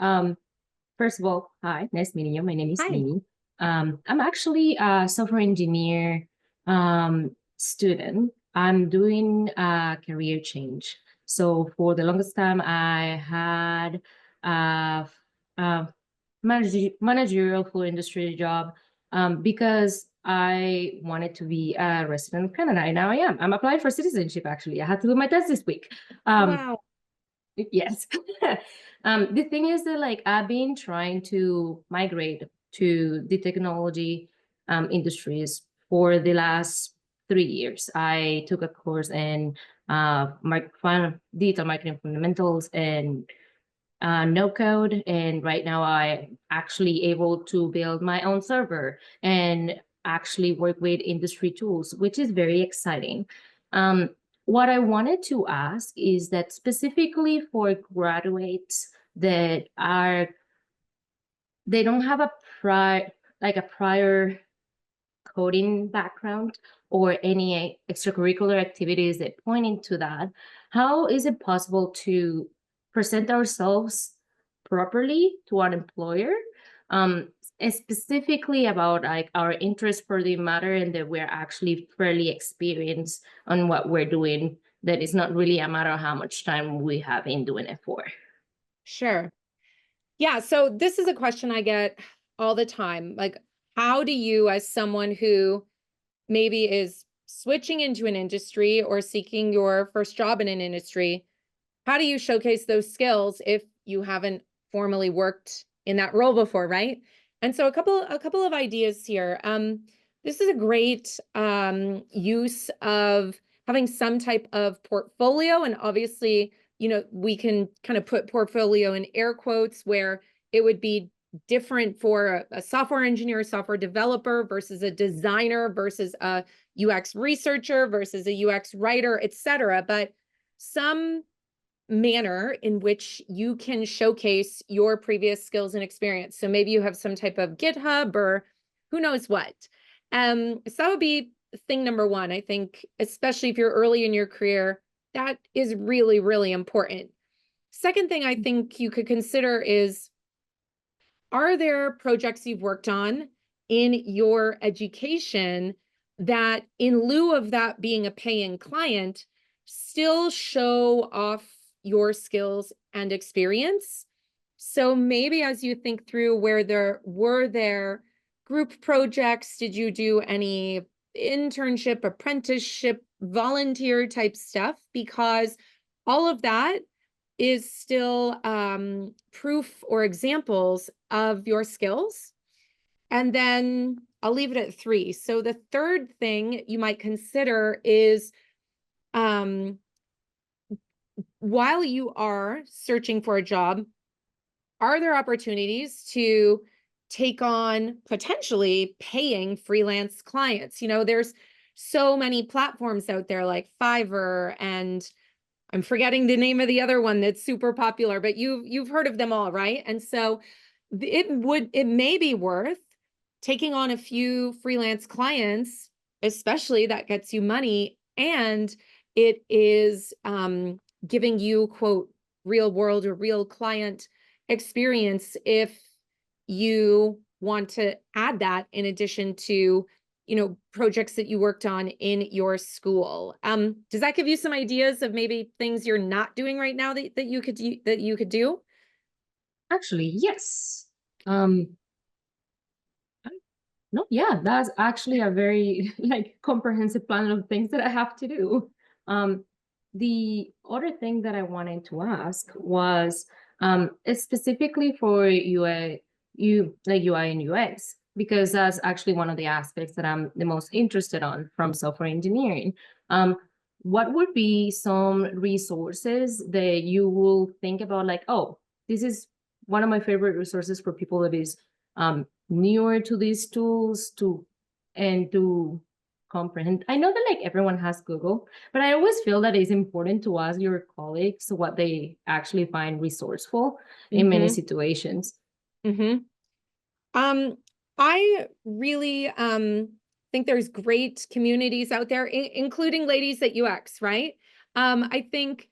Um, First of all, hi, nice meeting you. My name is Hi. Mimi. I'm actually a software engineer student. I'm doing a career change. So for the longest time, I had a, a managerial full industry job because I wanted to be a resident of Canada, and now I am. I'm applying for citizenship, actually. I had to do my test this week. Um, Wow. Yes. The thing is that like I've been trying to migrate to the technology industries for the last 3 years. I took a course in digital marketing fundamentals and no code, and right now I actually able to build my own server and actually work with industry tools, which is very exciting. Um, what I wanted to ask is that specifically for graduates that are they don't have a prior coding background or any extracurricular activities that point into that, how is it possible to present ourselves properly to an employer, um, specifically about like our interest for the matter and that we're actually fairly experienced on what we're doing, that it's not really a matter of how much time we have in doing it for. Sure. Yeah. So this is a question I get all the time. Like, how do you, as someone who maybe is switching into an industry or seeking your first job in an industry, how do you showcase those skills if you haven't formally worked in that role before, right? And so a couple of ideas here. This is a great use of having some type of portfolio, and obviously, we can kind of put portfolio in air quotes where it would be different for a software engineer, software developer versus a designer versus a UX researcher versus a UX writer, et cetera. But some manner in which you can showcase your previous skills and experience. So maybe you have some type of GitHub or who knows what. So that would be thing number one. I think, especially if you're early in your career, that is really, really important. Second thing I think you could consider is, are there projects you've worked on in your education that, in lieu of that being a paying client, still show off your skills and experience? So maybe as you think through where there group projects, did you do any internship, apprenticeship, volunteer type stuff? Because all of that is still proof or examples of your skills. And then I'll leave it at three. So the third thing you might consider is, um, while you are searching for a job, are there opportunities to take on potentially paying freelance clients? There's so many platforms out there like Fiverr, and I'm forgetting the name of the other one that's super popular, but you've heard of them all, right? And so it may be worth taking on a few freelance clients, especially that gets you money, and it is giving you, quote, real world or real client experience if you want to add that in addition to projects that you worked on in your school. Does that give you some ideas of maybe things you're not doing right now that you could do? Actually, yes. No, yeah, that's actually a very like comprehensive plan of things that I have to do. Um, the other thing that I wanted to ask was specifically for UI and UX, because that's actually one of the aspects that I'm the most interested on from software engineering. Um, what would be some resources that you will think about like, oh, this is one of my favorite resources for people that is newer to these tools to comprehend. I know that like everyone has Google, but I always feel that it's important to ask your colleagues what they actually find resourceful in many Mm-hmm. situations. Mm-hmm. I really think there's great communities out there, including ladies at UX, right? I think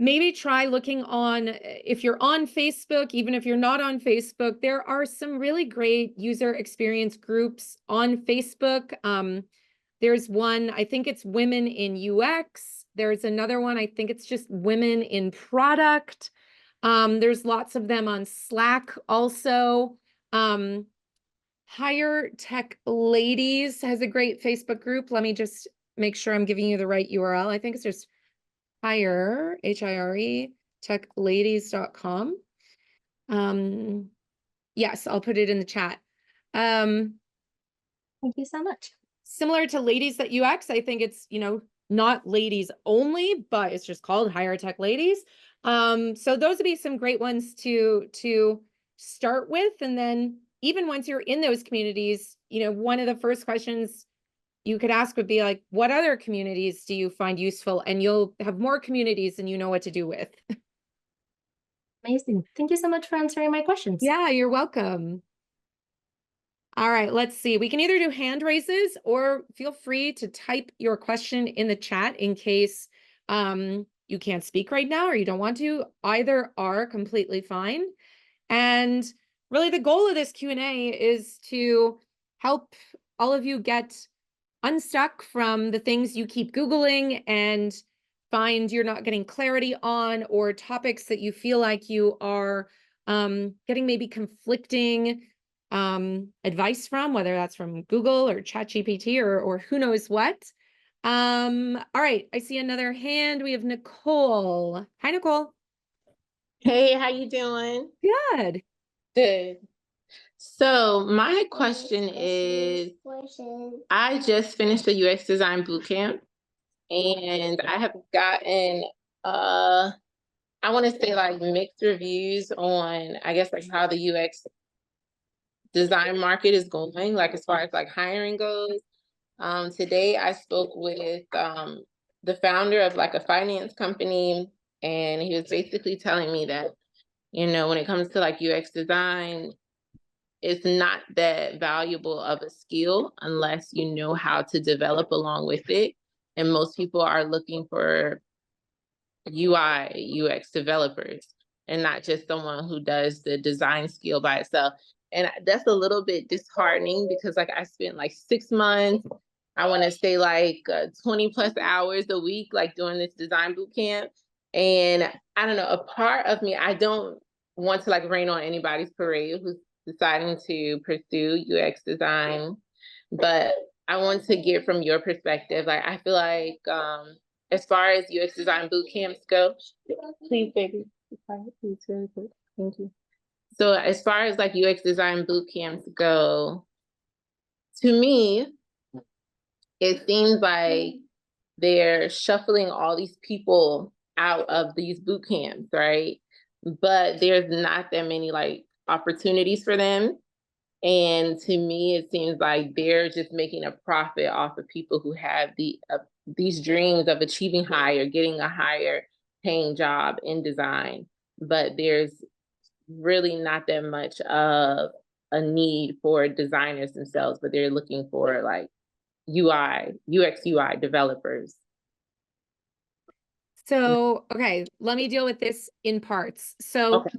maybe try looking on, if you're on Facebook, even if you're not on Facebook, there are some really great user experience groups on Facebook. There's one, I think it's Women in UX. There's another one, I think it's just Women in Product. There's lots of them on Slack also. Higher Tech Ladies has a great Facebook group. Let me just make sure I'm giving you the right URL. I think it's just hire, H-I-R-E, techladies.com. Yes, I'll put it in the chat. Thank you so much. Similar to Ladies That UX, I think it's, not ladies only, but it's just called Higher Tech Ladies. So those would be some great ones to start with. And then even once you're in those communities, one of the first questions you could ask would be like, what other communities do you find useful? And you'll have more communities than you know what to do with. Amazing. Thank you so much for answering my questions. Yeah, you're welcome. All right, let's see. We can either do hand raises or feel free to type your question in the chat in case you can't speak right now or you don't want to. Either are completely fine. And really the goal of this Q&A is to help all of you get unstuck from the things you keep Googling and find you're not getting clarity on, or topics that you feel like you are getting maybe conflicting advice from, whether that's from Google or ChatGPT or who knows what. All right, I see another hand. We have Nicole. Hi, Nicole. Hey, how you doing? Good. Good. So my question is, I just finished the UX design bootcamp, and I have gotten I want to say like mixed reviews on, I guess, like how the UX design market is going, like as far as like hiring goes. Today I spoke with the founder of like a finance company, and he was basically telling me that, when it comes to like UX design, it's not that valuable of a skill unless you know how to develop along with it. And most people are looking for UI, UX developers, and not just someone who does the design skill by itself. And that's a little bit disheartening because like I spent like 6 months, I want to say like 20 plus hours a week, like doing this design boot camp. And I don't know, a part of me, I don't want to like rain on anybody's parade who's deciding to pursue UX design, but I want to get from your perspective. Like, I feel like as far as UX design boot camps go, please, baby, please, really quick. Thank you. So as far as like UX design boot camps go, to me, it seems like they're shuffling all these people out of these boot camps, right? But there's not that many like opportunities for them. And to me, it seems like they're just making a profit off of people who have these dreams of achieving higher, getting a higher paying job in design. But there's really not that much of a need for designers themselves, but they're looking for like UX UI developers. So, okay, let me deal with this in parts. So, Okay.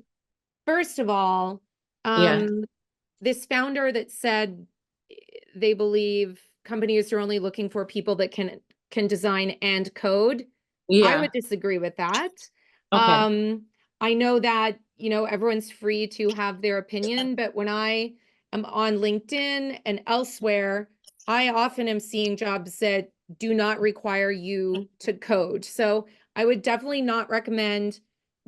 first of all, Yeah. this founder that said they believe companies are only looking for people that can design and code, I would disagree with that. Okay. I know that, everyone's free to have their opinion, but when I am on LinkedIn and elsewhere, I often am seeing jobs that do not require you to code. So I would definitely not recommend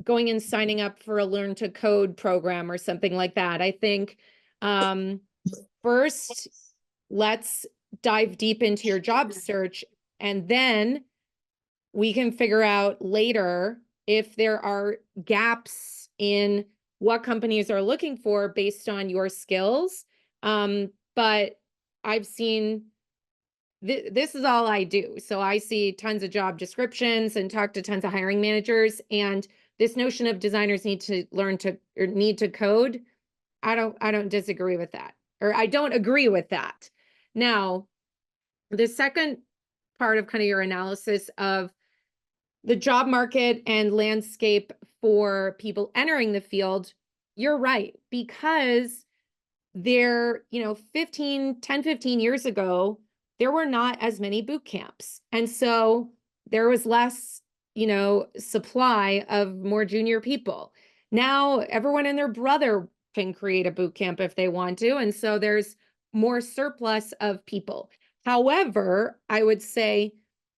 going and signing up for a Learn to Code program or something like that. I think first, let's dive deep into your job search, and then we can figure out later if there are gaps in what companies are looking for based on your skills. But I've seen this is all I do. So I see tons of job descriptions and talk to tons of hiring managers, and this notion of designers need to learn to or need to code, I don't disagree with that, or I don't agree with that. Now, the second part of kind of your analysis of the job market and landscape for people entering the field, you're right, because there, 15 years ago, there were not as many boot camps. And so there was less, supply of more junior people. Now everyone and their brother can create a boot camp if they want to. And so there's more surplus of people. However, I would say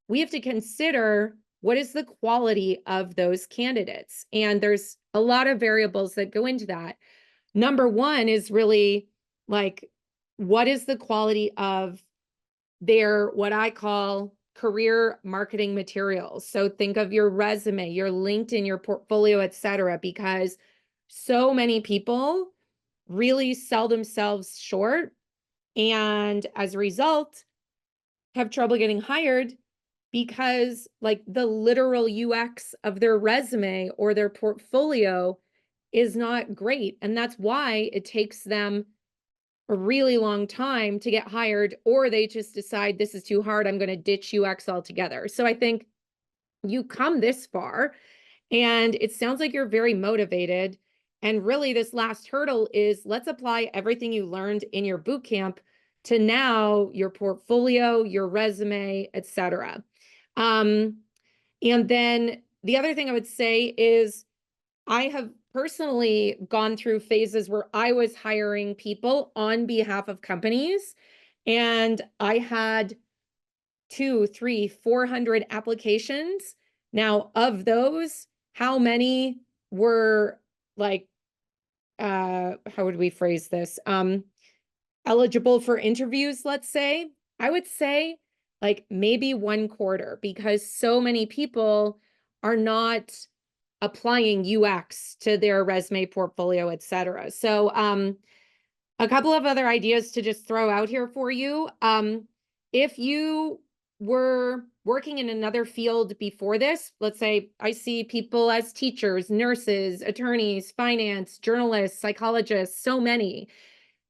we have to consider what is the quality of those candidates. And there's a lot of variables that go into that. Number one is really like, what is the quality of their, what I call career marketing materials? So think of your resume, your LinkedIn, your portfolio, et cetera, because so many people really sell themselves short. And as a result, have trouble getting hired because like the literal UX of their resume or their portfolio is not great. And that's why it takes them a really long time to get hired, or they just decide this is too hard, I'm going to ditch UX altogether. So I think you come this far and it sounds like you're very motivated. And really this last hurdle is let's apply everything you learned in your boot camp to now your portfolio, your resume, etc. And then the other thing I would say is I have personally gone through phases where I was hiring people on behalf of companies, and I had 200, 300, 400 applications. Now, of those, how many were like, how would we phrase this? Eligible for interviews, let's say? I would say like maybe 1/4, because so many people are not applying UX to their resume, portfolio, et cetera. So a couple of other ideas to just throw out here for you. If you were working in another field before this, let's say I see people as teachers, nurses, attorneys, finance, journalists, psychologists, so many.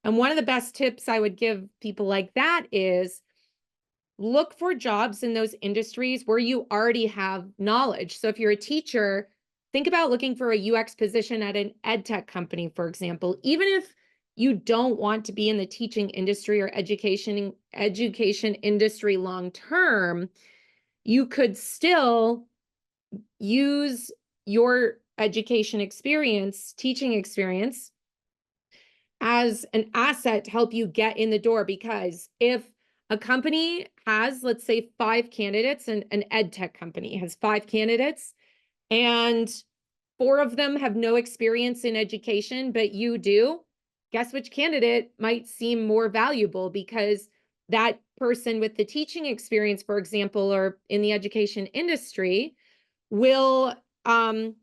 And one of the best tips I would give people like that is look for jobs in those industries where you already have knowledge. So if you're a teacher, think about looking for a UX position at an ed tech company, for example. Even if you don't want to be in the teaching industry or education industry long term, you could still use your education experience, teaching experience, as an asset to help you get in the door. Because if a company has, let's say, 5 candidates, and an ed tech company has 5 candidates, and 4 of them have no experience in education, but you do, guess which candidate might seem more valuable? Because that person with the teaching experience, for example, or in the education industry, will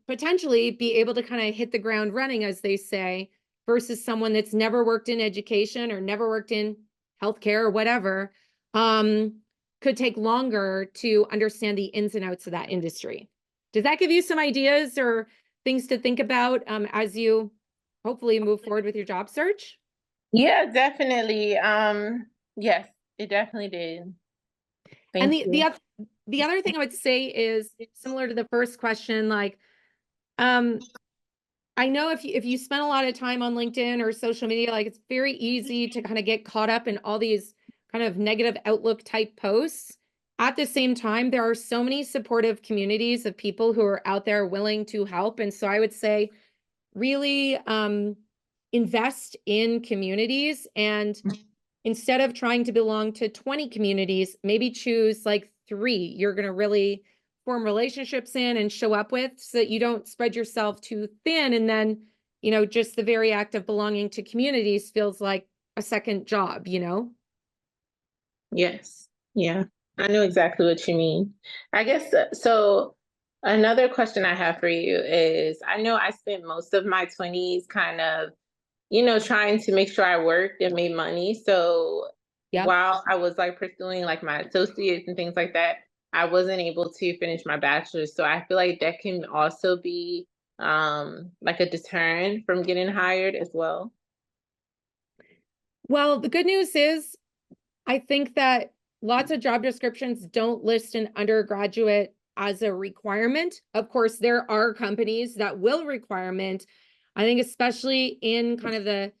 potentially be able to kind of hit the ground running, as they say, versus someone that's never worked in education or never worked in healthcare or whatever, could take longer to understand the ins and outs of that industry. Does that give you some ideas or things to think about as you hopefully move forward with your job search? Yeah, definitely. Yes, it definitely did. And Thank you. the other thing I would say is similar to the first question, like, I know if you spend a lot of time on LinkedIn or social media, like it's very easy to kind of get caught up in all these kind of negative outlook type posts. At the same time, there are so many supportive communities of people who are out there willing to help. And so I would say really invest in communities, and instead of trying to belong to 20 communities, maybe choose like 3 you're going to really form relationships in and show up with, so that you don't spread yourself too thin. And then, just the very act of belonging to communities feels like a second job, Yes. Yeah, I know exactly what you mean. I guess so. Another question I have for you is, I know I spent most of my 20s kind of, trying to make sure I worked and made money. So Yep. while I was like pursuing like my associates and things like that, I wasn't able to finish my bachelor's. So I feel like that can also be like a deterrent from getting hired as well. Well, the good news is I think that lots of job descriptions don't list an undergraduate as a requirement. Of course, there are companies that will requirement. I think especially in kind of the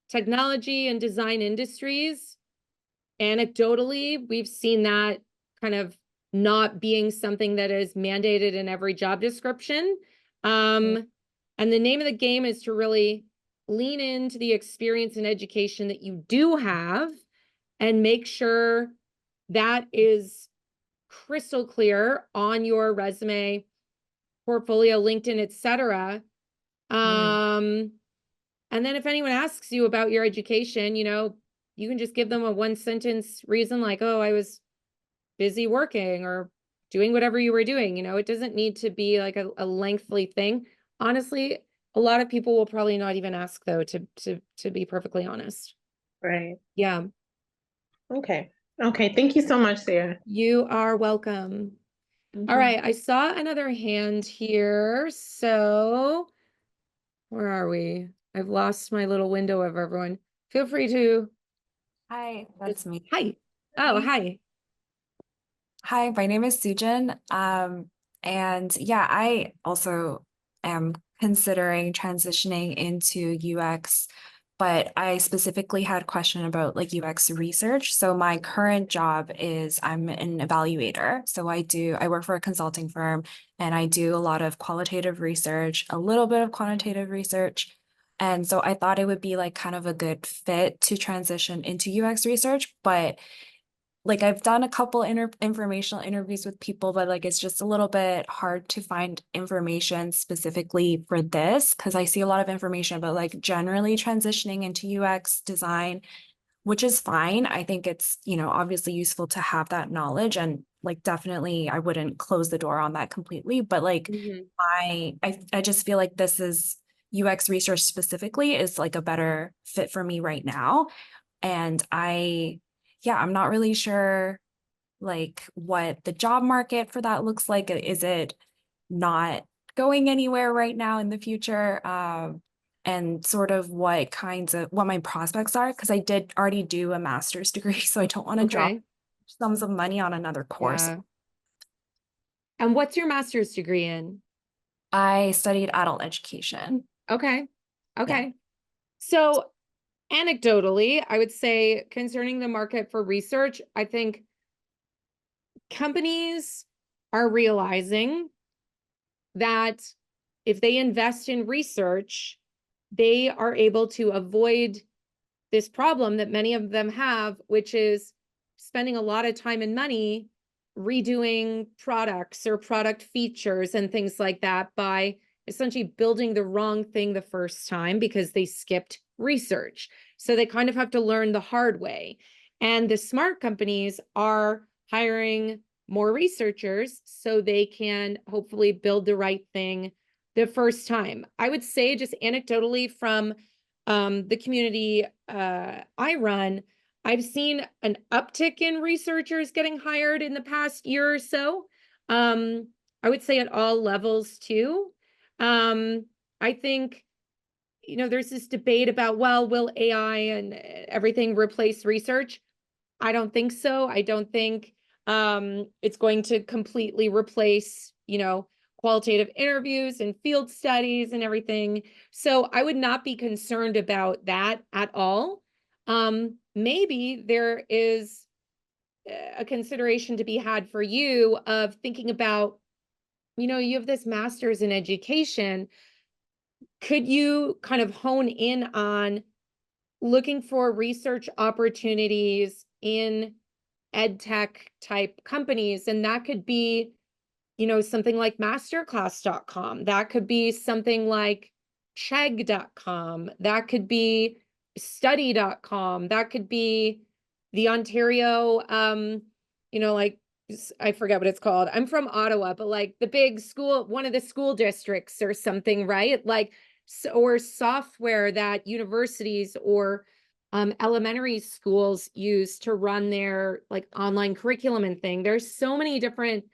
technology and design industries, anecdotally, we've seen that kind of not being something that is mandated in every job description. And the name of the game is to really lean into the experience and education that you do have and make sure that is crystal clear on your resume, portfolio, LinkedIn, etc. And then if anyone asks you about your education, you know, you can just give them a one sentence reason like, oh, I was busy working or doing whatever you were doing. You know, it doesn't need to be like a lengthy thing. Honestly, a lot of people will probably not even ask though, to be perfectly honest. Right. Yeah. Okay. Okay. Thank you so much, Sarah. You are welcome. All right. I saw another hand here. So where are we? I've lost my little window of everyone. Feel free to. Hi, that's me. Hi. Oh, hi. Hi, my name is Sujin. And yeah, I also am considering transitioning into UX, but I specifically had a question about like UX research. So my current job is I'm an evaluator. So I work for a consulting firm and I do a lot of qualitative research, a little bit of quantitative research. And so I thought it would be like kind of a good fit to transition into UX research, but like I've done a couple informational interviews with people, but like it's just a little bit hard to find information specifically for this because I see a lot of information about like generally transitioning into UX design, which is fine. I think it's, you know, obviously useful to have that knowledge and like definitely I wouldn't close the door on that completely, but like I just feel like this is UX research specifically is like a better fit for me right now. And I'm not really sure like what the job market for that looks like. Is it not going anywhere right now in the future? And sort of what my prospects are, because I did already do a master's degree, so I don't want to drop sums of money on another course. Yeah. And what's your master's degree in? I studied adult education. Okay. So anecdotally, I would say concerning the market for research, I think companies are realizing that if they invest in research, they are able to avoid this problem that many of them have, which is spending a lot of time and money redoing products or product features and things like that by essentially building the wrong thing the first time because they skipped research. So they kind of have to learn the hard way. And the smart companies are hiring more researchers so they can hopefully build the right thing the first time. I would say just anecdotally from the community I run, I've seen an uptick in researchers getting hired in the past year or so. I would say at all levels too. I think, you know, there's this debate about, well, will AI and everything replace research? I don't think so. I don't think it's going to completely replace, you know, qualitative interviews and field studies and everything. So I would not be concerned about that at all. Maybe there is a consideration to be had for you of thinking about, you know, you have this master's in education. Could you kind of hone in on looking for research opportunities in ed tech type companies? And that could be, you know, something like masterclass.com. That could be something like chegg.com. That could be study.com. That could be the Ontario, you know, like I forget what it's called. I'm from Ottawa, but like the big school, one of the school districts or something, right? Like, or software that universities or elementary schools use to run their like online curriculum and thing. There's so many different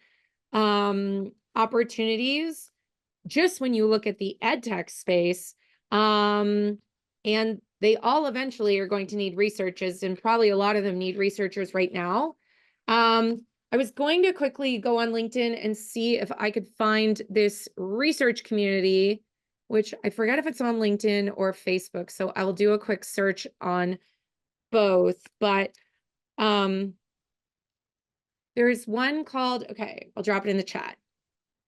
opportunities just when you look at the ed tech space. And they all eventually are going to need researchers, and probably a lot of them need researchers right now. I was going to quickly go on LinkedIn and see if I could find this research community, which I forget if it's on LinkedIn or Facebook. So I'll do a quick search on both, but there's one called, okay, I'll drop it in the chat.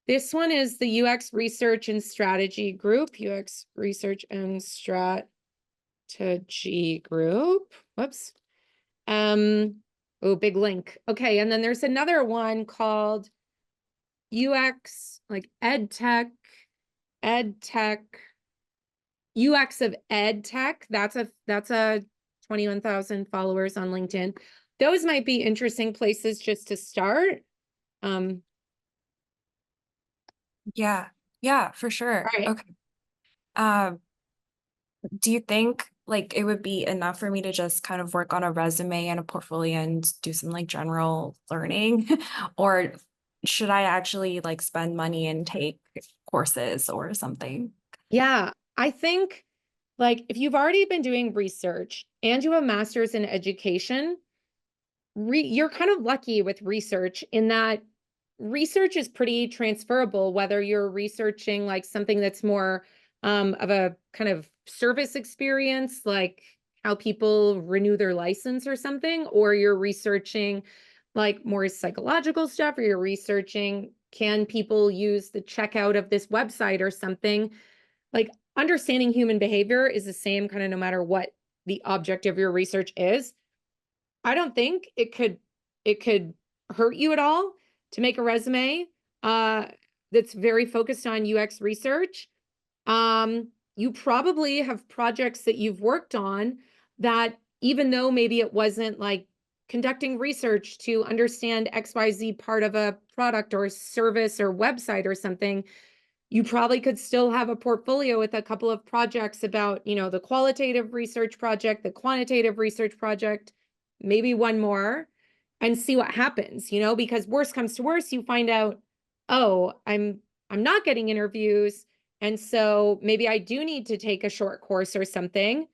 This one is the UX Research and Strategy Group, UX Research and Strategy Group. Whoops. Oh, big link. Okay, and then there's another one called UX, like EdTech, UX of EdTech. That's a 21,000 followers on LinkedIn. Those might be interesting places just to start. Yeah, for sure. Right. Okay. Do you think like it would be enough for me to just kind of work on a resume and a portfolio and do some like general learning? Or should I actually like spend money and take courses or something? Yeah, I think like if you've already been doing research and you have a master's in education, you're kind of lucky with research in that research is pretty transferable, whether you're researching like something that's more of a kind of service experience, like how people renew their license or something, or you're researching like more psychological stuff, or you're researching, can people use the checkout of this website or something? Like understanding human behavior is the same kind of no matter what the object of your research is. I don't think it could hurt you at all to make a resume that's very focused on UX research. You probably have projects that you've worked on that even though maybe it wasn't like conducting research to understand XYZ part of a product or service or website or something, you probably could still have a portfolio with a couple of projects about, you know, the qualitative research project, the quantitative research project, maybe one more, and see what happens, you know, because worst comes to worst, you find out, oh, I'm not getting interviews. And so maybe I do need to take a short course or something.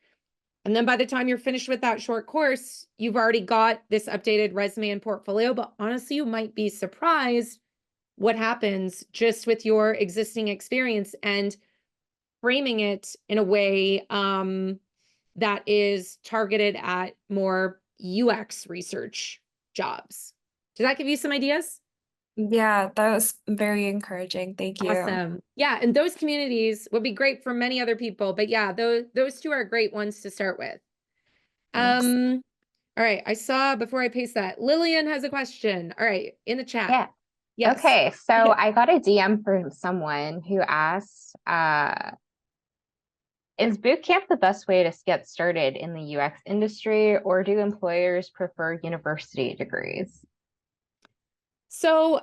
And then by the time you're finished with that short course, you've already got this updated resume and portfolio. But honestly, you might be surprised what happens just with your existing experience and framing it in a way that is targeted at more UX research jobs. Did that give you some ideas? Yeah, that was very encouraging. Thank you. Awesome. Yeah, and those communities would be great for many other people, but yeah, those two are great ones to start with. Thanks. All right, I saw before I paste that, Lillian has a question. All right, in the chat. Yeah. Yes. Okay, so Yeah. I got a DM from someone who asked, is bootcamp the best way to get started in the UX industry, or do employers prefer university degrees? So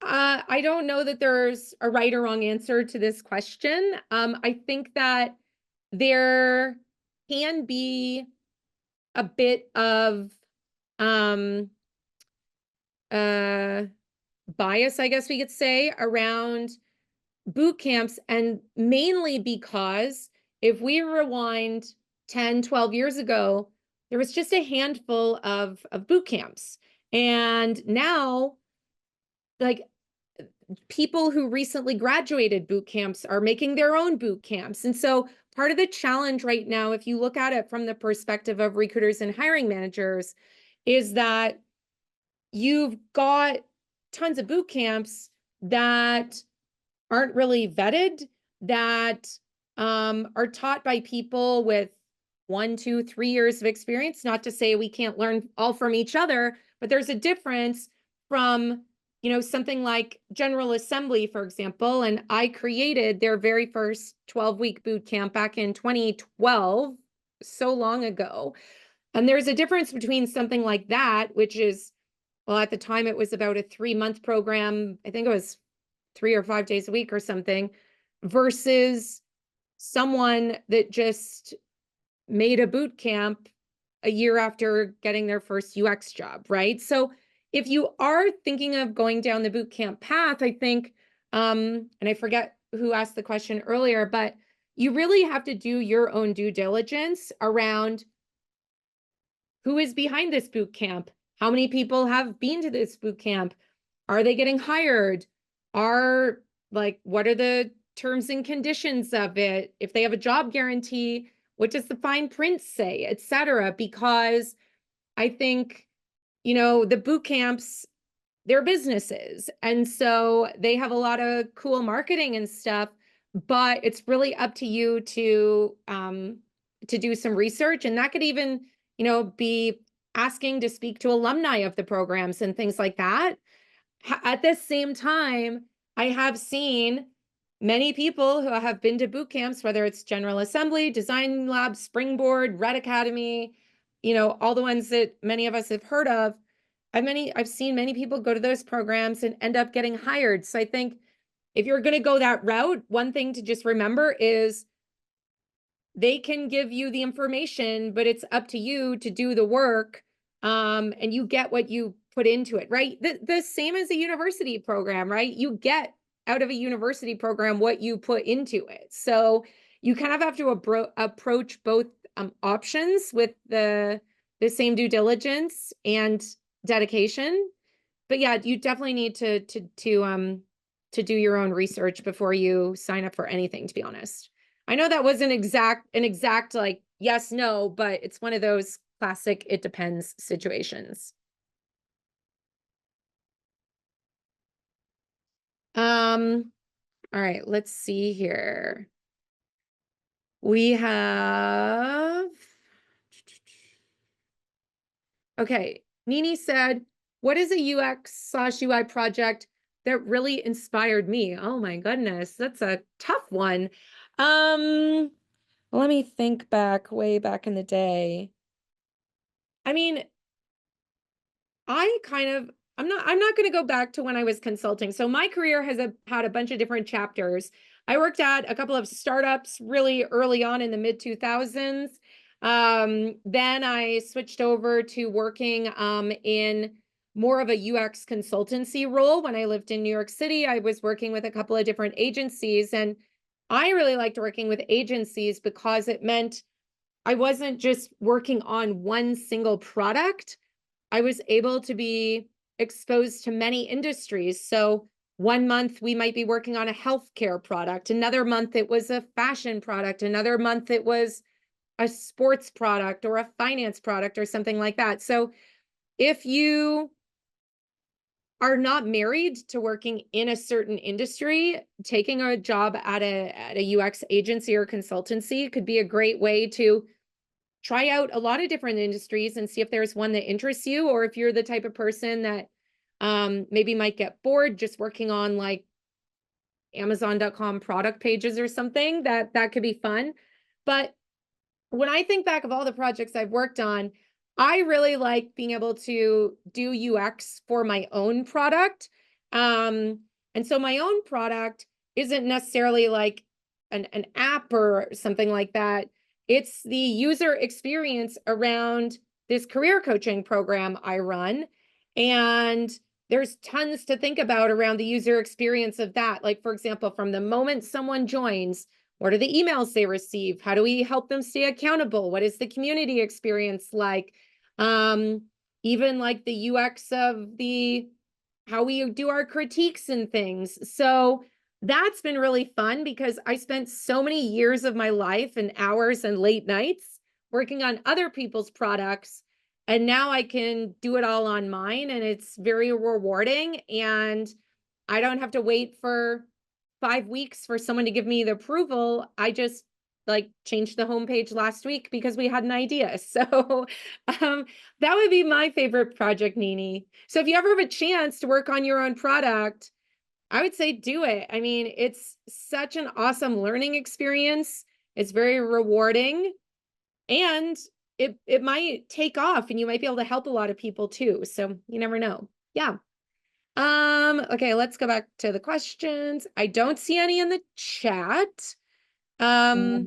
I don't know that there's a right or wrong answer to this question. I think that there can be a bit of bias, I guess we could say, around boot camps, and mainly because if we rewind 10, 12 years ago, there was just a handful of boot camps. And now, like, people who recently graduated boot camps are making their own boot camps. And so part of the challenge right now, if you look at it from the perspective of recruiters and hiring managers, is that you've got tons of boot camps that aren't really vetted, that are taught by people with 1, 2, 3 years of experience. Not to say we can't learn all from each other, but there's a difference from, you know, something like General Assembly, for example, and I created their very first 12-week boot camp back in 2012, so long ago. And there's a difference between something like that, which is, well, at the time it was about a 3-month program. I think it was 3 or 5 days a week or something, versus someone that just made a boot camp a year after getting their first UX job, right? So if you are thinking of going down the boot camp path, I think, and I forget who asked the question earlier, but you really have to do your own due diligence around who is behind this boot camp. How many people have been to this boot camp? Are they getting hired? What are the terms and conditions of it? If they have a job guarantee, what does the fine print say, et cetera? Because I think, the boot camps, they're businesses. And so they have a lot of cool marketing and stuff, but it's really up to you to do some research. And that could even, be asking to speak to alumni of the programs and things like that. At the same time, I have seen many people who have been to boot camps, whether it's General Assembly, Design Lab, Springboard, Red Academy, all the ones that many of us have heard of. I've seen many people go to those programs and end up getting hired. So I think if you're going to go that route, one thing to just remember is they can give you the information, but it's up to you to do the work. And you get what you put into it, right? The same as a university program, right? You get out of a university program what you put into it. So you kind of have to approach both options with the same due diligence and dedication. But yeah, you definitely need to do your own research before you sign up for anything, to be honest. I know that wasn't an exact like yes, no, but it's one of those classic it depends situations. All right, let's see here. We have, okay, Nini said, what is a UX/UI project that really inspired me? Oh my goodness, that's a tough one. Let me think back, way back in the day. I mean, I'm not going to go back to when I was consulting. So my career has had a bunch of different chapters. I worked at a couple of startups really early on in the mid 2000s. Then I switched over to working in more of a UX consultancy role. When I lived in New York City, I was working with a couple of different agencies, and I really liked working with agencies because it meant I wasn't just working on one single product. I was able to be exposed to many industries. So one month we might be working on a healthcare product. Another month it was a fashion product. Another month it was a sports product or a finance product or something like that. So if you are not married to working in a certain industry, taking a job at a UX agency or consultancy could be a great way to try out a lot of different industries and see if there's one that interests you, or if you're the type of person that maybe might get bored just working on like Amazon.com product pages or something, that could be fun. But when I think back of all the projects I've worked on, I really like being able to do UX for my own product. And so my own product isn't necessarily like an app or something like that. It's the user experience around this career coaching program I run. And there's tons to think about around the user experience of that. Like, for example, from the moment someone joins, what are the emails they receive? How do we help them stay accountable? What is the community experience like? Even like the UX of how we do our critiques and things. So that's been really fun because I spent so many years of my life and hours and late nights working on other people's products. And now I can do it all on mine, and it's very rewarding. And I don't have to wait for 5 weeks for someone to give me the approval. I just like changed the homepage last week because we had an idea. So that would be my favorite project, Nini. So if you ever have a chance to work on your own product, I would say do it. I mean, it's such an awesome learning experience. It's very rewarding, and it might take off, and you might be able to help a lot of people too. So you never know. Yeah. Okay, let's go back to the questions. I don't see any in the chat. I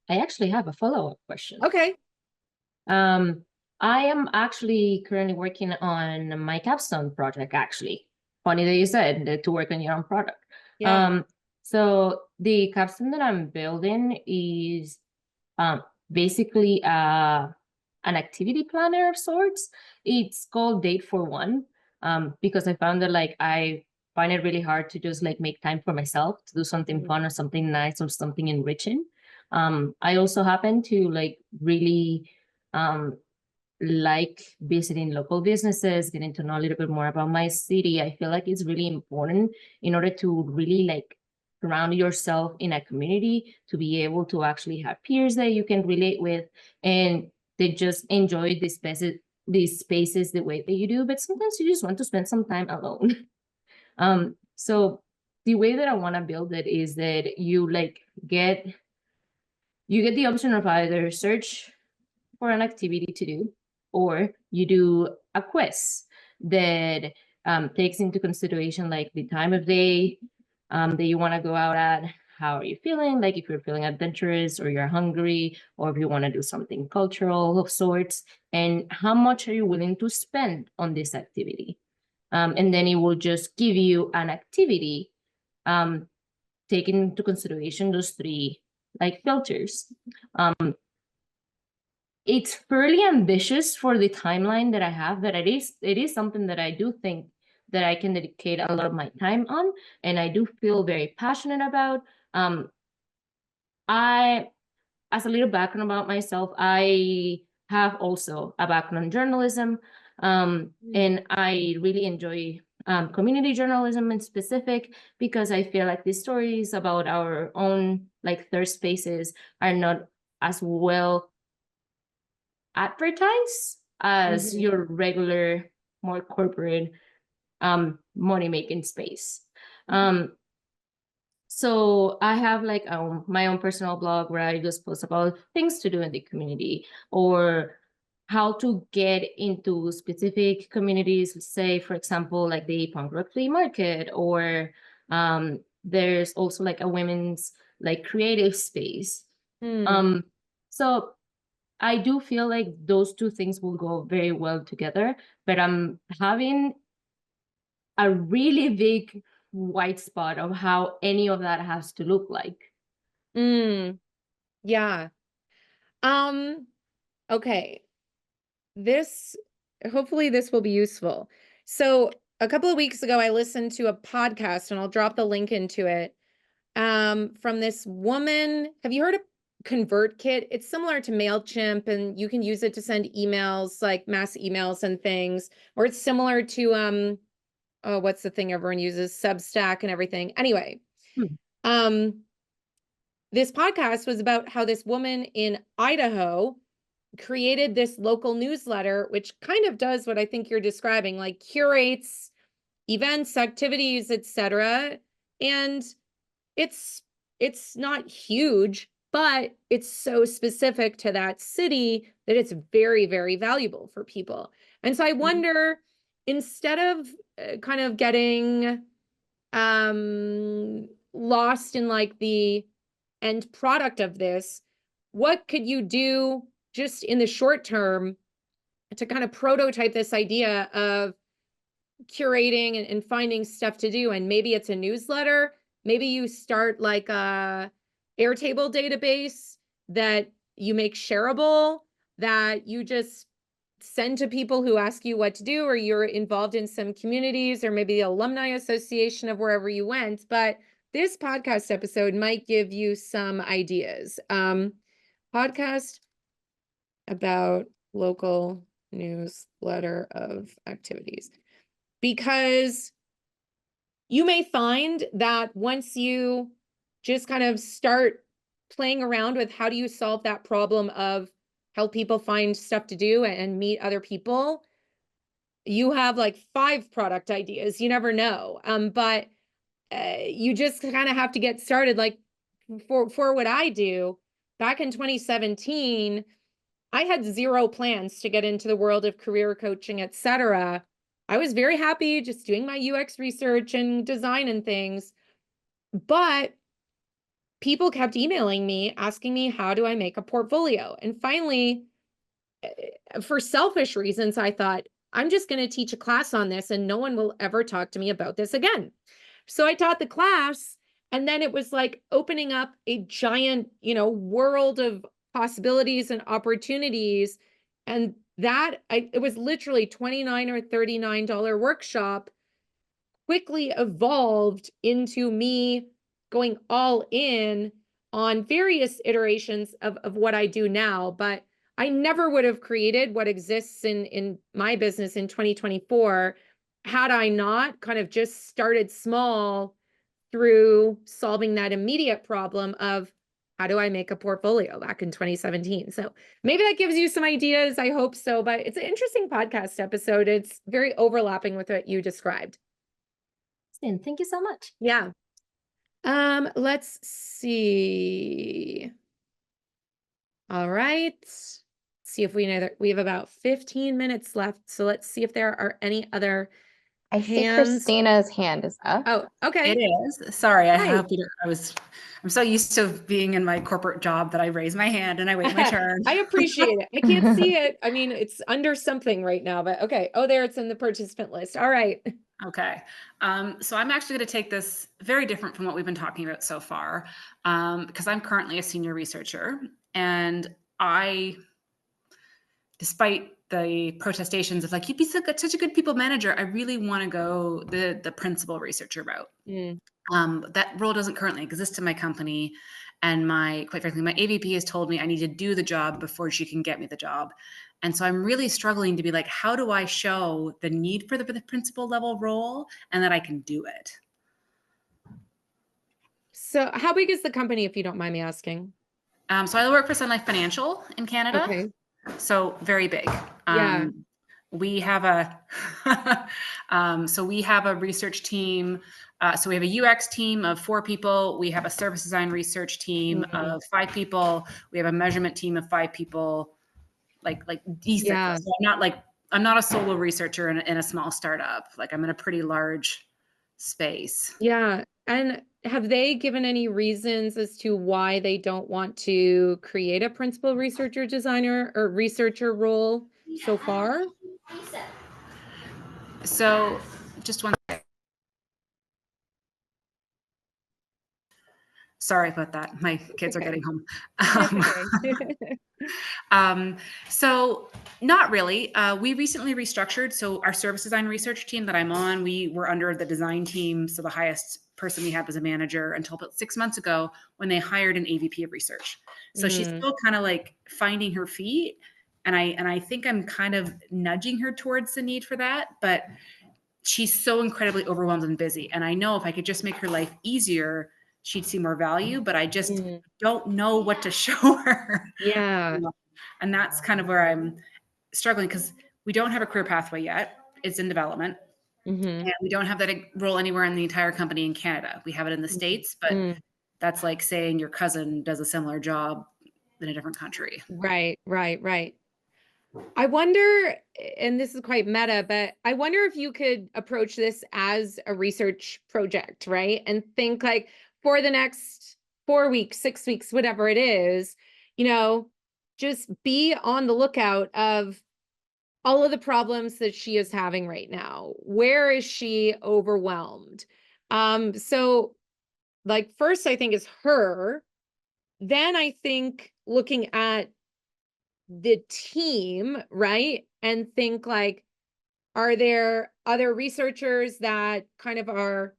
actually have a follow-up question. Okay. I am actually currently working on my capstone project, actually. Funny that you said that to work on your own product. Yeah. So the capstone that I'm building is basically a an activity planner of sorts. It's called Date for One, because I found that like I find it really hard to just like make time for myself to do something fun or something nice or something enriching. I also happen to like really like visiting local businesses, getting to know a little bit more about my city. I feel like it's really important in order to really like ground yourself in a community, to be able to actually have peers that you can relate with and they just enjoy these spaces the way that you do. But sometimes you just want to spend some time alone. So the way that I want to build it is that you get the option of either search for an activity to do, or you do a quiz that takes into consideration like the time of day that you want to go out at, how are you feeling, like if you're feeling adventurous or you're hungry, or if you want to do something cultural of sorts, and how much are you willing to spend on this activity. And then it will just give you an activity taking into consideration those three like filters. It's fairly ambitious for the timeline that I have, but it is something that I do think that I can dedicate a lot of my time on, and I do feel very passionate about. As a little background about myself, I have also a background in journalism, and I really enjoy community journalism in specific, because I feel like the stories about our own like third spaces are not as well advertise as your regular, more corporate money making space. So I have like my own personal blog where I just post about things to do in the community, or how to get into specific communities, say for example like the punk rock flea market, or there's also like a women's like creative space. So I do feel like those two things will go very well together, but I'm having a really big white spot of how any of that has to look like. Yeah. Okay. Hopefully this will be useful. So a couple of weeks ago, I listened to a podcast, and I'll drop the link into it, from this woman. Have you heard of ConvertKit? It's similar to MailChimp, and you can use it to send emails, like mass emails and things, or it's similar to, oh, what's the thing everyone uses? Substack and everything. Anyway, this podcast was about how this woman in Idaho created this local newsletter, which kind of does what I think you're describing, like curates events, activities, etc. And it's not huge, but it's so specific to that city that it's very, very valuable for people. And so I wonder, instead of kind of getting lost in like the end product of this, what could you do just in the short term to kind of prototype this idea of curating and finding stuff to do? And maybe it's a newsletter. Maybe you start like a Airtable database that you make shareable, that you just send to people who ask you what to do, or you're involved in some communities, or maybe the alumni association of wherever you went. But this podcast episode might give you some ideas. Podcast about local newsletter of activities. Because you may find that once you just kind of start playing around with how do you solve that problem of help people find stuff to do and meet other people, you have like 5 product ideas. You never know. But you just kind of have to get started. Like for what I do, back in 2017, I had 0 plans to get into the world of career coaching, etc. I was very happy just doing my UX research and design and things. But people kept emailing me, asking me, how do I make a portfolio? And finally, for selfish reasons, I thought, I'm just going to teach a class on this and no one will ever talk to me about this again. So I taught the class, and then it was like opening up a giant, world of possibilities and opportunities And that it was literally $29 or $39 workshop quickly evolved into me going all in on various iterations of what I do now. But I never would have created what exists in my business in 2024 had I not kind of just started small through solving that immediate problem of how do I make a portfolio back in 2017. So maybe that gives you some ideas. I hope so. But it's an interesting podcast episode. It's very overlapping with what you described. Thank you so much. Yeah. Let's see. All right. See if we have about 15 minutes left. So let's see if there are any other I see hands. Christina's hand is up. Oh, okay. It is. Sorry, I Hi. hope you don't, I'm so used to being in my corporate job that I raise my hand and I wait my turn. I appreciate it. I can't see it. I mean, it's under something right now, but okay. Oh, there it's in the participant list. All right. Okay. So I'm actually going to take this very different from what we've been talking about so far, because I'm currently a senior researcher, and despite the protestations of like, you'd be such a good people manager, I really want to go the principal researcher route. Mm. That role doesn't currently exist in my company. And quite frankly, my AVP has told me I need to do the job before she can get me the job. And so I'm really struggling to be like, how do I show the need for the principal level role and that I can do it? So how big is the company, if you don't mind me asking? So I work for Sun Life Financial in Canada. Okay. So very big. Yeah. We have a research team. So we have a UX team of 4 people. We have a service design research team of 5 people. We have a measurement team of 5 people. Like decent. Yeah. So I'm not a solo researcher in a small startup. Like I'm in a pretty large space. Yeah. And have they given any reasons as to why they don't want to create a principal researcher designer or researcher role so far? So just one second. Sorry about that. My kids are getting home. So not really. We recently restructured. So our service design research team that I'm on, we were under the design team. So the highest person we had was a manager until about 6 months ago when they hired an AVP of research. So she's still kind of like finding her feet. And I think I'm kind of nudging her towards the need for that, but she's so incredibly overwhelmed and busy. And I know if I could just make her life easier, she'd see more value, but I just don't know what to show her. Yeah. And that's kind of where I'm struggling because we don't have a career pathway yet. It's in development. And we don't have that role anywhere in the entire company in Canada. We have it in the States, but that's like saying your cousin does a similar job in a different country. Right. I wonder, and this is quite meta, but I wonder if you could approach this as a research project, right? And think like for the next 4 weeks, 6 weeks, whatever it is, just be on the lookout of all of the problems that she is having right now. Where is she overwhelmed? So like first I think is her, then I think looking at the team, right? And think like, are there other researchers that kind of are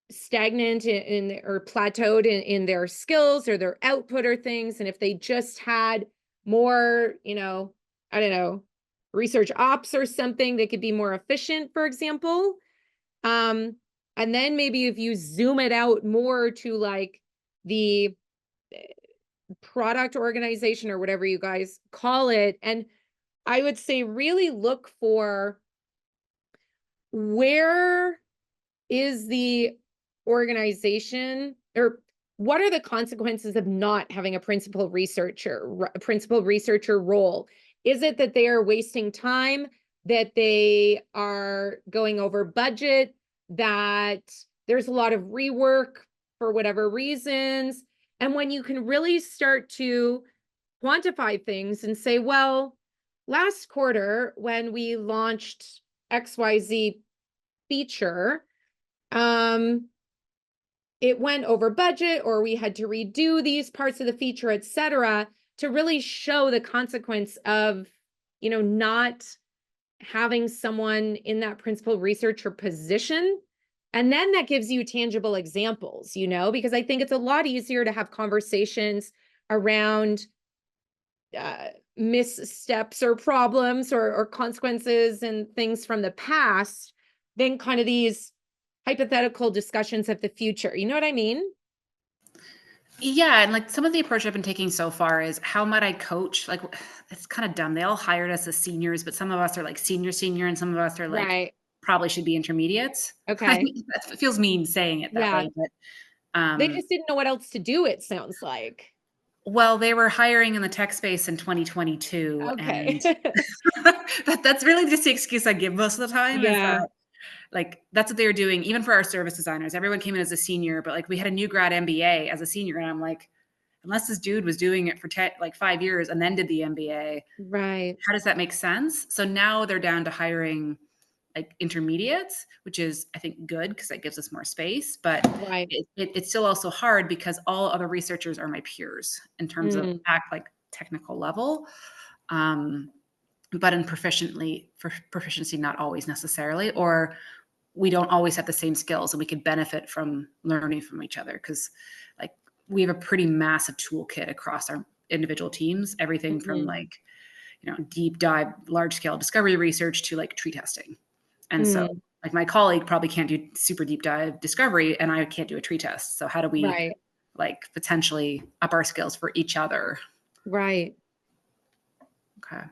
stagnant or plateaued in their skills or their output or things? And if they just had more, I don't know, research ops or something, they could be more efficient, for example. And then maybe if you zoom it out more to like the product organization or whatever you guys call it. And I would say really look for where is the organization or what are the consequences of not having a principal researcher role? Is it that they are wasting time, that they are going over budget, that there's a lot of rework for whatever reasons? And when you can really start to quantify things and say, well, last quarter when we launched XYZ feature, it went over budget or we had to redo these parts of the feature, et cetera, to really show the consequence of not having someone in that principal researcher position. And then that gives you tangible examples, because I think it's a lot easier to have conversations around missteps or problems or consequences and things from the past than kind of these hypothetical discussions of the future. You know what I mean? Yeah, and like some of the approach I've been taking so far is how might I coach? Like it's kind of dumb. They all hired us as seniors, but some of us are like senior, and some of us are like Right. probably should be intermediates. Okay. It feels mean saying it that Yeah. way, but They just didn't know what else to do, it sounds like. well, they were hiring in the tech space in 2022, Okay. and that's really just the excuse I give most of the time. Is Yeah. that like that's what they were doing, even for our service designers. Everyone came in as a senior, but like we had a new grad MBA as a senior, and I'm like, unless this dude was doing it for 5 years and then did the MBA, Right. how does that make sense? So now they're down to hiring like intermediates, which is I think good because that gives us more space. But Right. it's still also hard because all other researchers are my peers in terms of like technical level. But in proficiency, not always necessarily, or we don't always have the same skills and we could benefit from learning from each other because like we have a pretty massive toolkit across our individual teams, everything from like, deep dive, large scale discovery research to like tree testing. And so like my colleague probably can't do super deep dive discovery and I can't do a tree test. So how do we like potentially up our skills for each other? Right. Okay.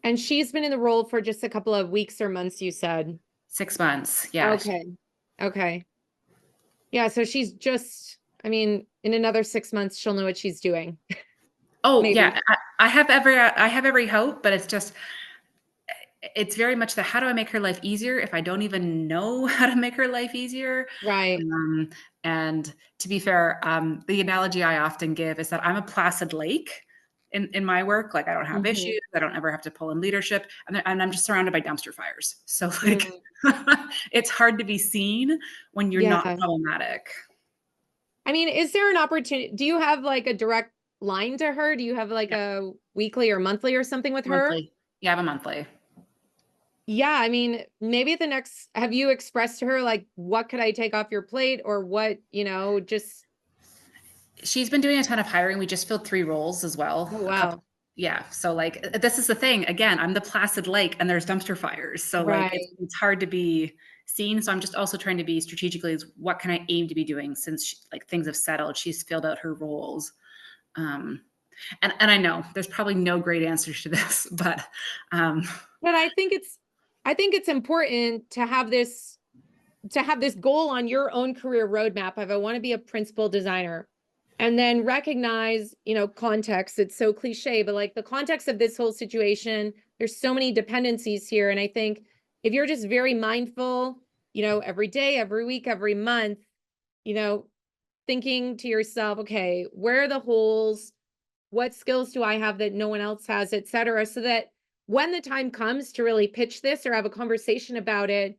And she's been in the role for just a couple of weeks or months, you said. 6 months. Yeah. Okay. Yeah. So she's just, in another 6 months, she'll know what she's doing. Oh Maybe. yeah. I have every hope, but it's very much how do I make her life easier if I don't even know how to make her life easier? Right. And to be fair, the analogy I often give is that I'm a placid lake in my work. Like I don't have issues. I don't ever have to pull in leadership. And I'm just surrounded by dumpster fires. So like it's hard to be seen when you're not problematic. Is there an opportunity? Do you have like a direct line to her? Do you have like a weekly or monthly or something with her? Monthly. Yeah, I have a monthly. Yeah, maybe at the next, have you expressed to her, like, what could I take off your plate or what, just. She's been doing a ton of hiring. We just filled 3 roles as well. Oh, wow. Yeah. So like, this is the thing, again, I'm the placid lake and there's dumpster fires. So like, it's hard to be seen. So I'm just also trying to be strategically, what can I aim to be doing since like things have settled, she's filled out her roles. And I know there's probably no great answers to this, but I think it's important to have this goal on your own career roadmap of I want to be a principal designer, and then recognize, context. It's so cliche, but like the context of this whole situation, there's so many dependencies here. And I think if you're just very mindful, every day, every week, every month, thinking to yourself, okay, where are the holes? What skills do I have that no one else has, et cetera, so that when the time comes to really pitch this or have a conversation about it,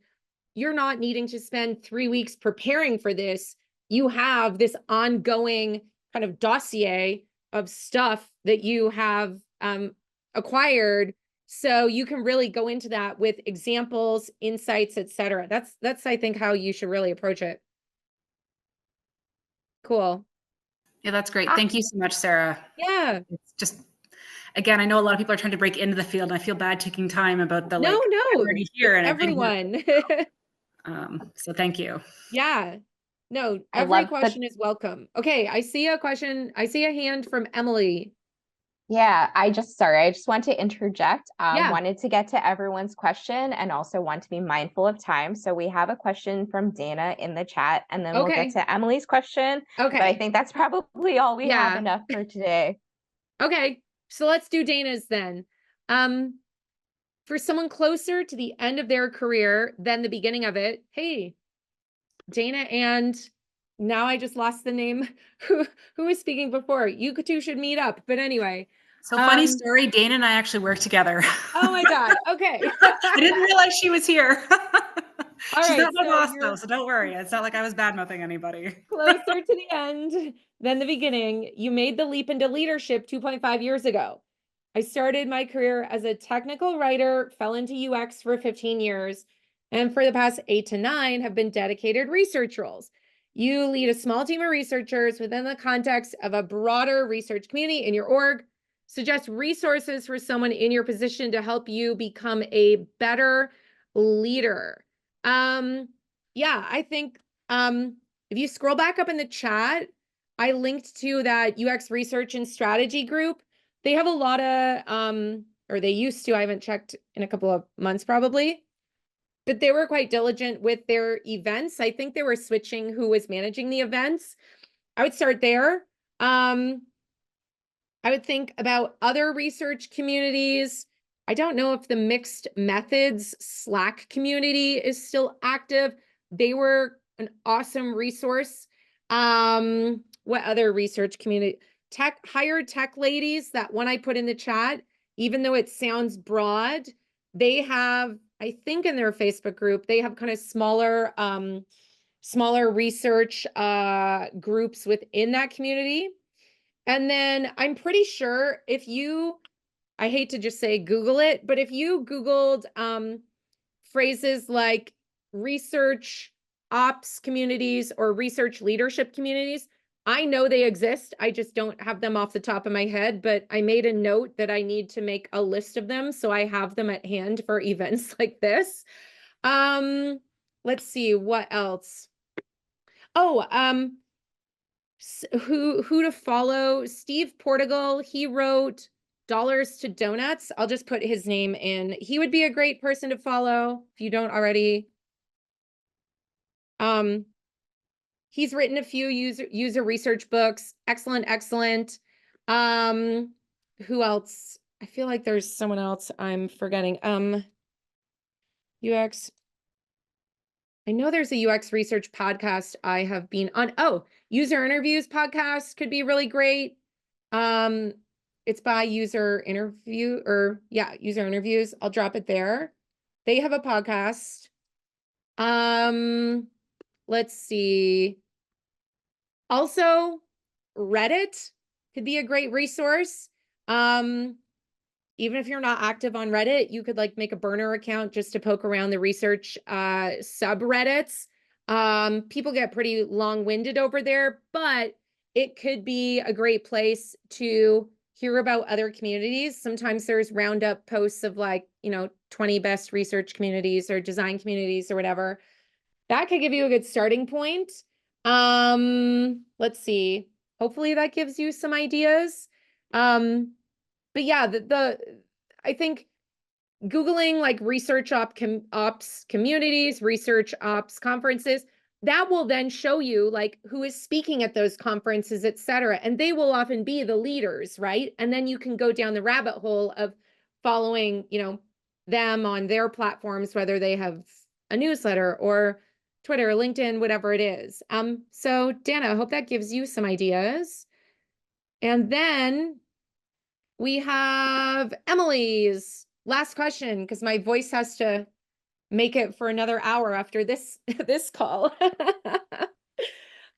you're not needing to spend 3 weeks preparing for this. You have this ongoing kind of dossier of stuff that you have acquired. So you can really go into that with examples, insights, et cetera. That's, I think, how you should really approach it. Cool. Yeah, that's great. Thank you so much, Sarah. Yeah. It's just, again, I know a lot of people are trying to break into the field and I feel bad taking time about the No, already here and everyone. So thank you. Yeah. No, I every love question is welcome. Okay, I see a question. I see a hand from Emily. Yeah, I just want to interject. Yeah. Wanted to get to everyone's question and also want to be mindful of time. So we have a question from Dana in the chat, and then we'll get to Emily's question. Okay. But I think that's probably all we have enough for today. Okay, so let's do Dana's then. For someone closer to the end of their career than the beginning of it, hey, Dana, and now I just lost the name. Who was speaking before? You two should meet up. But anyway. So funny story, Dana and I actually work together. Oh my God. Okay. I didn't realize she was here. She's not my boss though, so don't worry. It's not like I was bad-mouthing anybody. Closer to the end than the beginning. You made the leap into leadership 2.5 years ago. I started my career as a technical writer, fell into UX for 15 years, and for the past 8 to 9 have been dedicated research roles. You lead a small team of researchers within the context of a broader research community in your org. Suggest resources for someone in your position to help you become a better leader. Yeah, I think if you scroll back up in the chat, I linked to that UX research and strategy group. They have a lot of, or they used to, I haven't checked in a couple of months probably, but they were quite diligent with their events. I think they were switching who was managing the events. I would start there. I would think about other research communities. I don't know if the mixed methods Slack community is still active. They were an awesome resource. What other research community? Hired tech ladies, that one I put in the chat, even though it sounds broad, they have, I think in their Facebook group, they have kind of smaller research groups within that community. And then I'm pretty sure if you, I hate to just say Google it, but if you Googled phrases like research ops communities or research leadership communities, I know they exist. I just don't have them off the top of my head, but I made a note that I need to make a list of them so I have them at hand for events like this. Let's see, what else? Oh, who to follow? Steve Portugal, he wrote Dollars to Donuts. I'll just put his name in. He would be a great person to follow if you don't already. He's written a few user research books. Excellent. Who else? I feel like there's someone else I'm forgetting. UX. I know there's a UX research podcast I have been on. Oh, User Interviews podcast could be really great. It's by User Interviews. I'll drop it there. They have a podcast. Let's see. Also, Reddit could be a great resource. Even if you're not active on Reddit, you could like make a burner account just to poke around the research subreddits. People get pretty long-winded over there, but it could be a great place to hear about other communities. Sometimes there's roundup posts of like, 20 best research communities or design communities or whatever. That could give you a good starting point. Let's see. Hopefully that gives you some ideas. But yeah, I think Googling like research ops communities, research ops conferences, that will then show you like who is speaking at those conferences, et cetera. And they will often be the leaders, right? And then you can go down the rabbit hole of following, them on their platforms, whether they have a newsletter or Twitter, LinkedIn, whatever it is. So Dana, I hope that gives you some ideas. And then we have Emily's last question, because my voice has to make it for another hour after this call.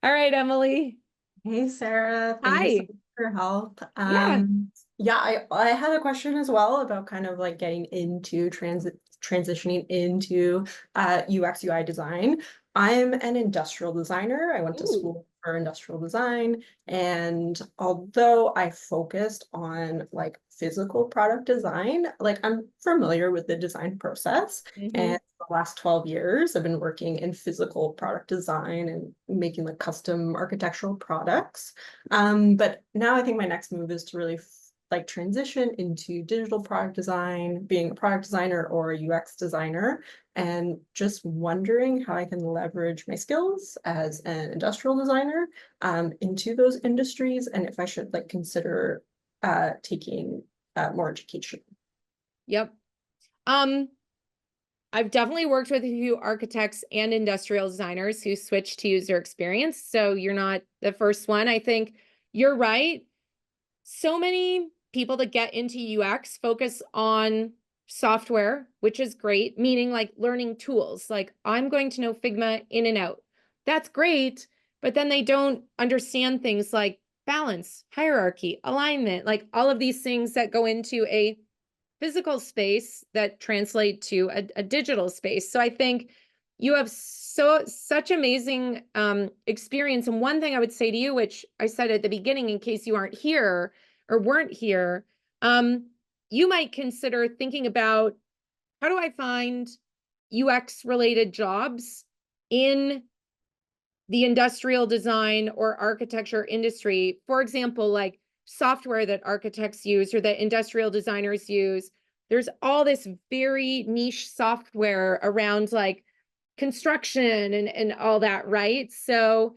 All right, Emily. Hey, Sarah. Hi. Thank you so much for your help. Yeah. I had a question as well about kind of like getting into transitioning into UX UI design. I'm an industrial designer. I went to school for industrial design, and although I focused on like physical product design, like I'm familiar with the design process. And the last 12 years I've been working in physical product design and making like custom architectural products. But now I think my next move is to really like transition into digital product design, being a product designer or a UX designer, and just wondering how I can leverage my skills as an industrial designer into those industries, and if I should like consider taking more education. Yep. I've definitely worked with a few architects and industrial designers who switched to user experience. So you're not the first one. I think you're right. So many people that get into UX focus on software, which is great, meaning like learning tools. Like I'm going to know Figma in and out. That's great. But then they don't understand things like balance, hierarchy, alignment, like all of these things that go into a physical space that translate to a digital space. So I think you have such amazing experience. And one thing I would say to you, which I said at the beginning, in case you aren't here or weren't here, you might consider thinking about, how do I find UX related jobs in the industrial design or architecture industry? For example, like software that architects use or that industrial designers use. There's all this very niche software around like construction and all that, right? So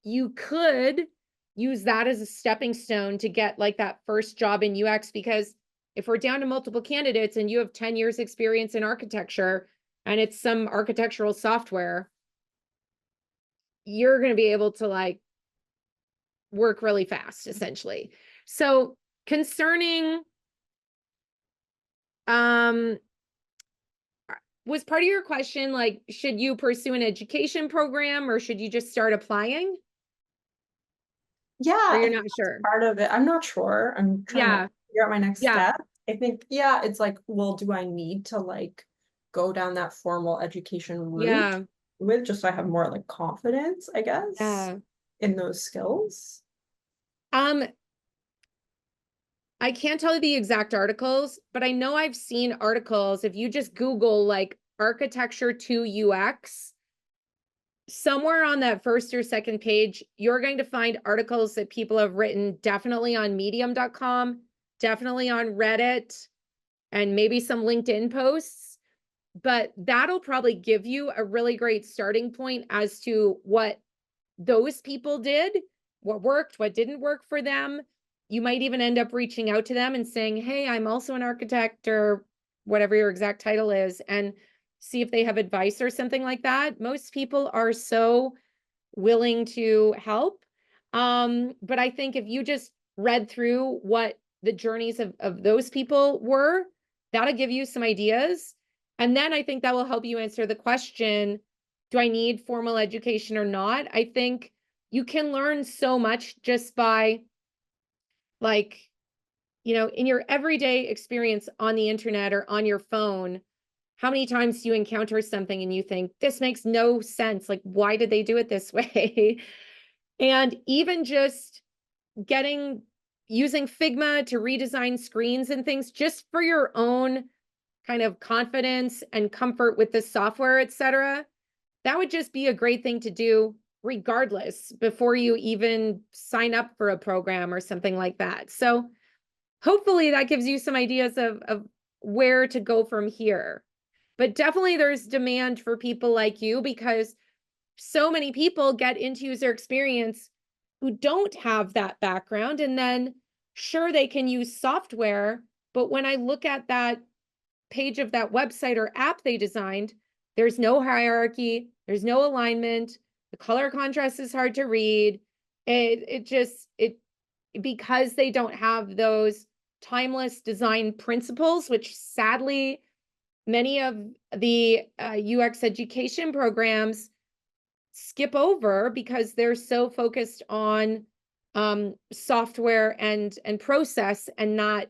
you could use that as a stepping stone to get like that first job in UX, because if we're down to multiple candidates and you have 10 years experience in architecture and it's some architectural software, you're going to be able to like work really fast, essentially. So concerning, was part of your question, like, should you pursue an education program or should you just start applying? Yeah, Or I you're think not that's sure? part of it. I'm not sure. I'm trying Yeah. to figure out my next Yeah. step. I think, yeah, it's like, well, do I need to like go down that formal education route Yeah. with, just so I have more like confidence, I guess, Yeah. in those skills? I can't tell you the exact articles, but I know I've seen articles. If you just Google like architecture to UX, somewhere on that first or second page, you're going to find articles that people have written, definitely on medium.com, definitely on Reddit, and maybe some LinkedIn posts. But that'll probably give you a really great starting point as to what those people did, what worked, what didn't work for them. You might even end up reaching out to them and saying, hey, I'm also an architect, or whatever your exact title is, and see if they have advice or something like that. Most people are so willing to help. But I think if you just read through what the journeys of those people were, that'll give you some ideas. And then I think that will help you answer the question, do I need formal education or not? I think you can learn so much just by, like, in your everyday experience on the internet or on your phone. How many times do you encounter something and you think, this makes no sense? Like, why did they do it this way? And even just using Figma to redesign screens and things, just for your own kind of confidence and comfort with the software, etc. That would just be a great thing to do regardless, before you even sign up for a program or something like that. So hopefully that gives you some ideas of where to go from here. But definitely there's demand for people like you, because so many people get into user experience who don't have that background. And then sure, they can use software, but when I look at that page of that website or app they designed, there's no hierarchy, there's no alignment, the color contrast is hard to read. Because they don't have those timeless design principles, which sadly many of the UX education programs skip over because they're so focused on software and process and not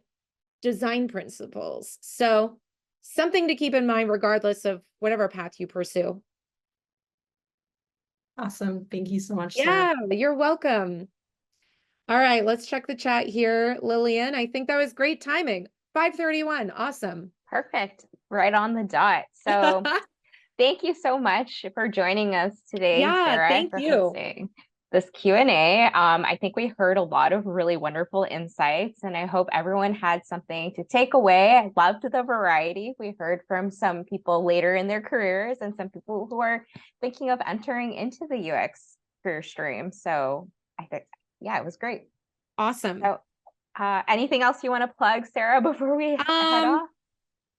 design principles. So something to keep in mind regardless of whatever path you pursue. Awesome. Thank you so much, Yeah, Sarah. you're welcome. All right, let's check the chat here, Lillian. I think that was great timing. 5:31. Awesome. Perfect. Right on the dot. So thank you so much for joining us today, Yeah, Sarah, thank for you. hosting this Q&A. I think we heard a lot of really wonderful insights, and I hope everyone had something to take away. I loved the variety. We heard from some people later in their careers and some people who are thinking of entering into the UX career stream. So I think, yeah, it was great. Awesome. So anything else you want to plug, Sarah, before we head off?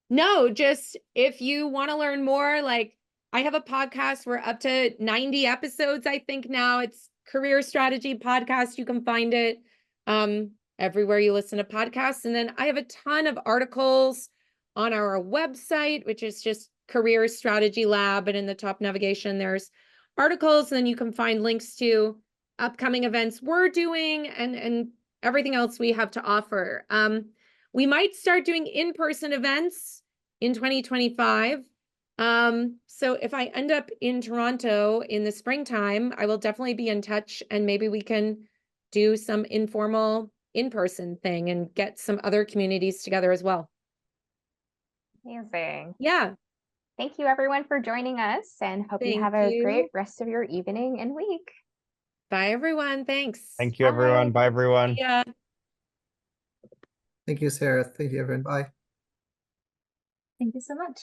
No, just if you want to learn more, like I have a podcast. We're up to 90 episodes, I think now. It's Career Strategy Podcast. You can find it everywhere you listen to podcasts. And then I have a ton of articles on our website, which is just Career Strategy Lab. And in the top navigation, there's articles. And then you can find links to upcoming events we're doing and everything else we have to offer. We might start doing in-person events in 2025. So if I end up in Toronto in the springtime, I will definitely be in touch, and maybe we can do some informal in-person thing and get some other communities together as well. Amazing. Yeah. Thank you everyone for joining us, and hope you have Thank a great you. rest of your evening and week. Bye, everyone. Thanks. Thank you, everyone. Bye, everyone. Yeah. Thank you, Sarah. Thank you, everyone. Bye. Thank you so much.